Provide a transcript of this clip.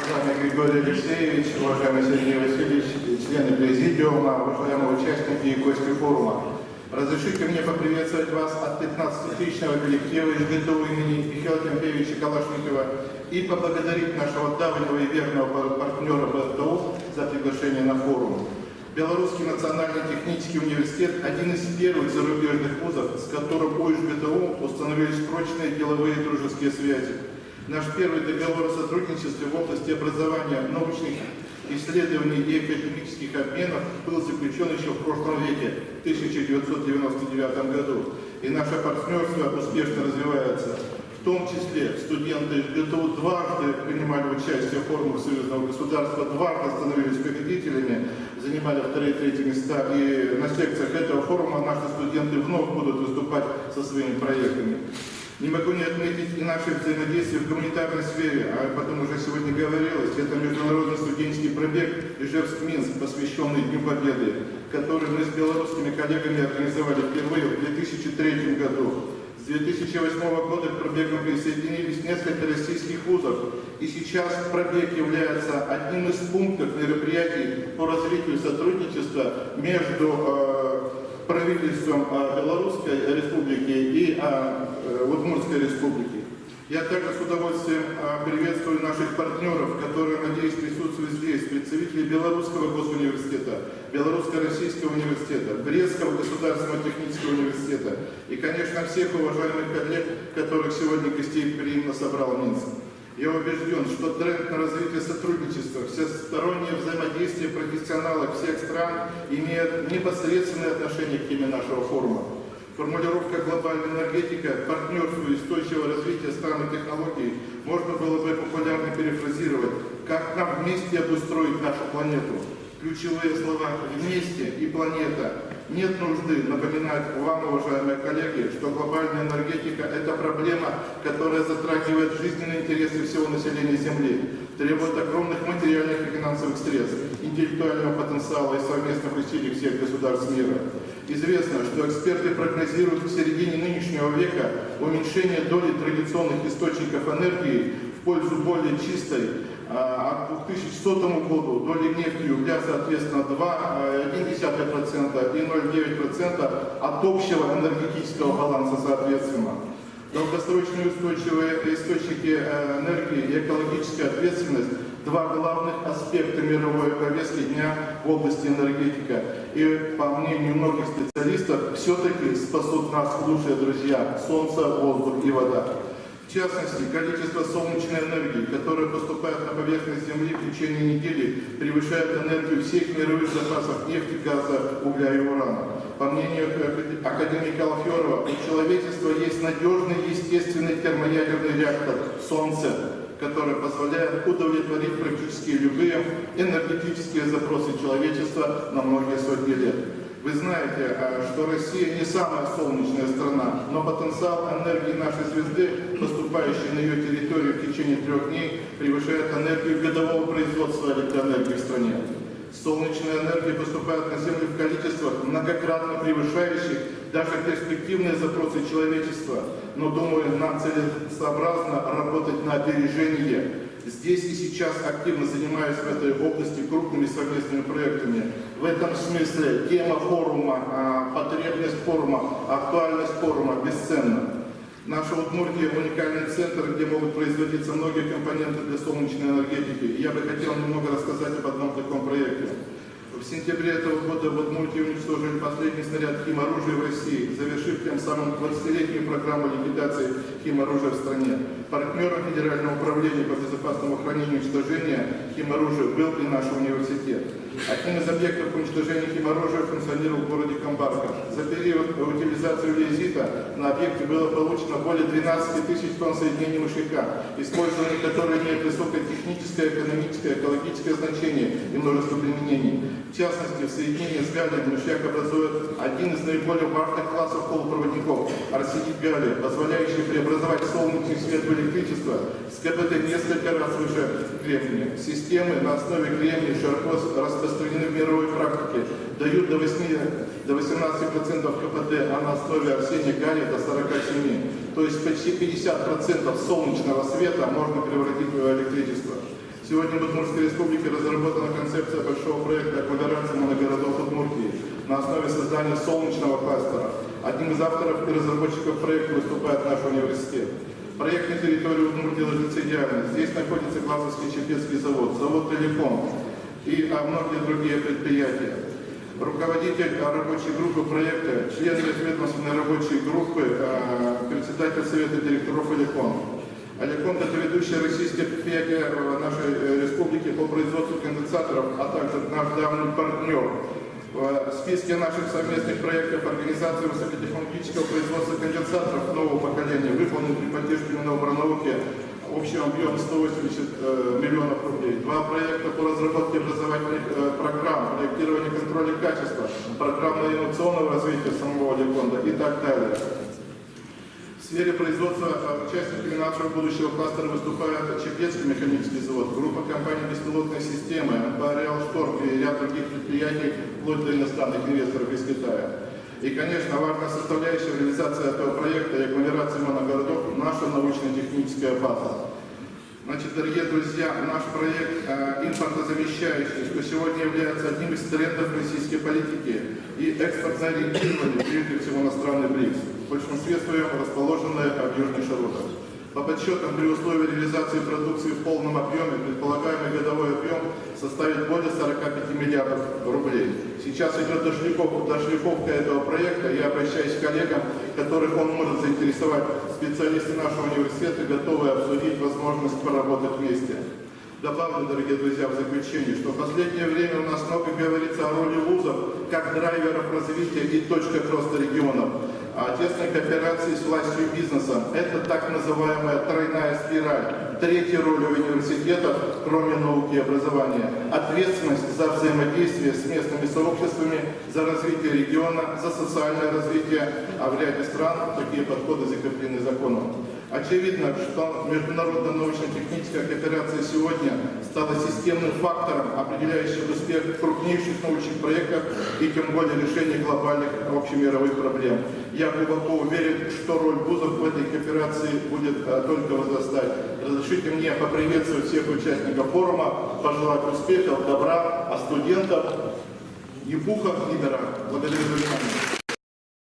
С вами Григорий Алексеевич, уважаемый Сергей Васильевич, члены президиума, уважаемые участники Гости форума. Разрешите мне поприветствовать вас от 15-тысячного коллектива из ГТУ имени Михаила Тимофеевича Калашникова и поблагодарить нашего давнего и верного партнера БТУ за приглашение на форум. Белорусский национальный технический университет – один из первых зарубежных вузов, с которым у ГТУ установились прочные деловые и дружеские связи. Наш первый договор о сотрудничестве в области образования, научных исследований и академических обменов был заключен еще в прошлом веке, в 1999 году. И наше партнерство успешно развивается. В том числе студенты ГТУ дважды принимали участие в форумах союзного государства, дважды становились победителями, занимали вторые и третьи места. И на секциях этого форума наши студенты вновь будут выступать со своими проектами. Не могу не отметить и наше взаимодействие в гуманитарной сфере, а потом уже сегодня говорилось, это международный студенческий пробег Ижевск-Минск, посвященный Дню Победы, который мы с белорусскими коллегами организовали впервые в 2003 году. С 2008 года к пробегу присоединились несколько российских вузов, и сейчас пробег является одним из пунктов мероприятий по развитию сотрудничества между правительством Белорусской республики и Удмуртской республики. Я также с удовольствием приветствую наших партнеров, которые, надеюсь, присутствуют здесь, представителей Белорусского госуниверситета, Белорусско-российского университета, Брестского государственного технического университета и, конечно, всех уважаемых коллег, которых сегодня гостеприимно собрал Минск. Я убежден, что тренд на развитие сотрудничества, всестороннее взаимодействие профессионалов всех стран имеет непосредственное отношение к теме нашего форума. Формулировка «глобальная энергетика», партнерство и устойчивое развитие стран и технологий можно было бы популярно перефразировать, как нам вместе обустроить нашу планету. Ключевые слова «вместе» и «планета». Нет нужды напоминать вам, уважаемые коллеги, что глобальная энергетика – это проблема, которая затрагивает жизненные интересы всего населения Земли, требует огромных материальных и финансовых средств, интеллектуального потенциала и совместных усилий всех государств мира. Известно, что эксперты прогнозируют в середине нынешнего века уменьшение доли традиционных источников энергии в пользу более чистой. А к 2100 году доли нефти и угля, соответственно, 2,1% и 0,9% от общего энергетического баланса, соответственно. Долгосрочные устойчивые источники энергии и экологическая ответственность – два главных аспекта мировой повестки дня в области энергетики. И, по мнению многих специалистов, все-таки спасут нас лучшие друзья – солнце, воздух и вода. В частности, количество солнечной энергии, которая поступает на поверхность Земли в течение недели, превышает энергию всех мировых запасов нефти, газа, угля и урана. По мнению академика Алферова, у человечества есть надежный естественный термоядерный реактор – Солнце, который позволяет удовлетворить практически любые энергетические запросы человечества на многие сотни лет. Вы знаете, что Россия не самая солнечная страна, но потенциал энергии нашей звезды, поступающей на ее территорию в течение 3 дней, превышает энергию годового производства электроэнергии в стране. Солнечная энергия поступает на Землю в количествах, многократно превышающих даже перспективные запросы человечества, но, думаю, нам целесообразно работать на опережение. Здесь и сейчас активно занимаюсь в этой области крупными совместными проектами. В этом смысле тема форума, потребность форума, актуальность форума бесценна. Наша Удмуртия – уникальный центр, где могут производиться многие компоненты для солнечной энергетики. И я бы хотел немного рассказать об одном таком проекте. В сентябре этого года в Удмуртии уничтожили последний снаряд химоружия в России, завершив тем самым 20-летнюю программу ликвидации химоружия в стране. Партнером Федерального управления по безопасному хранению и уничтожению химоружия был и наш университет. Одним из объектов уничтожения химоружия функционировал в городе Камбарка. За период утилизации уреизита на объекте было получено более 12 тысяч тонн соединений мышьяка, использование которых имеет высокое техническое, экономическое, экологическое значение и множество применений. В частности, в соединении с галлием мышьяк образует один из наиболее важных классов полупроводников – арсенид галлия, позволяющий преобразовать солнечный свет в электричество с КПД несколько раз выше кремния. Системы на основе кремния широко распространены в мировой практике, дают до 18% КПД, а на основе арсения галлия до 47%. То есть почти 50% солнечного света можно превратить в электричество. Сегодня в Удмуртской республике разработана концепция большого проекта агломерации моногородов Удмуртии на основе создания солнечного кластера. Одним из авторов и разработчиков проекта выступает наш университет. Проект на территории Удмуртии ложится идеально. Здесь находится Глазовский Чепецкий завод, завод «Телеком» и многие другие предприятия. Руководитель рабочей группы проекта, член межведомственной рабочей группы, председатель совета директоров «Телеком». «Телеком» – это ведущее российское предприятие нашей республики по производству конденсаторов, а также наш давний партнер. В списке наших совместных проектов организации высокотехнологического производства конденсаторов нового поколения выполнен при поддержке Миноборнауки общий объем 180 миллионов рублей. Два проекта по разработке образовательных программ, проектирование контроля качества, программно-инновационного развития самого Телекома и так далее. В сфере производства участниками нашего будущего кластера выступают Чепецкий механический завод, группа компаний «Беспилотные системы», «Ареал Шторм» и ряд других предприятий, вплоть до иностранных инвесторов из Китая. И, конечно, важная составляющая реализации этого проекта и агломерации моногородов – наша научно-техническая база. Значит, дорогие друзья, наш проект импортозамещающий, что сегодня является одним из трендов российской политики и экспортно ориентированный, прежде всего, на страны БРИКС, в большинстве своем расположенные в Южных широтах. По подсчетам, при условии реализации продукции в полном объеме, предполагаемый годовой объем составит более 45 миллиардов рублей. Сейчас идет дошлифовка этого проекта. Я обращаюсь к коллегам, которых он может заинтересовать. Специалисты нашего университета готовы обсудить возможность поработать вместе. Добавлю, дорогие друзья, в заключение, что в последнее время у нас много говорится о роли вузов как драйверов развития и точках роста регионов. Тесной кооперации с властью и бизнесом. Это так называемая тройная спираль. Третья роль университетов, кроме науки и образования, ответственность за взаимодействие с местными сообществами, за развитие региона, за социальное развитие, а в ряде стран такие подходы закреплены законом. Очевидно, что международная научно-техническая кооперация сегодня стала системным фактором, определяющим успех крупнейших научных проектов и тем более решения глобальных общемировых проблем. Я глубоко уверен, что роль вузов в этой кооперации будет только возрастать. Разрешите мне поприветствовать всех участников форума, пожелать успехов, добра, а студентов Епуха Лидера. Благодарю за внимание.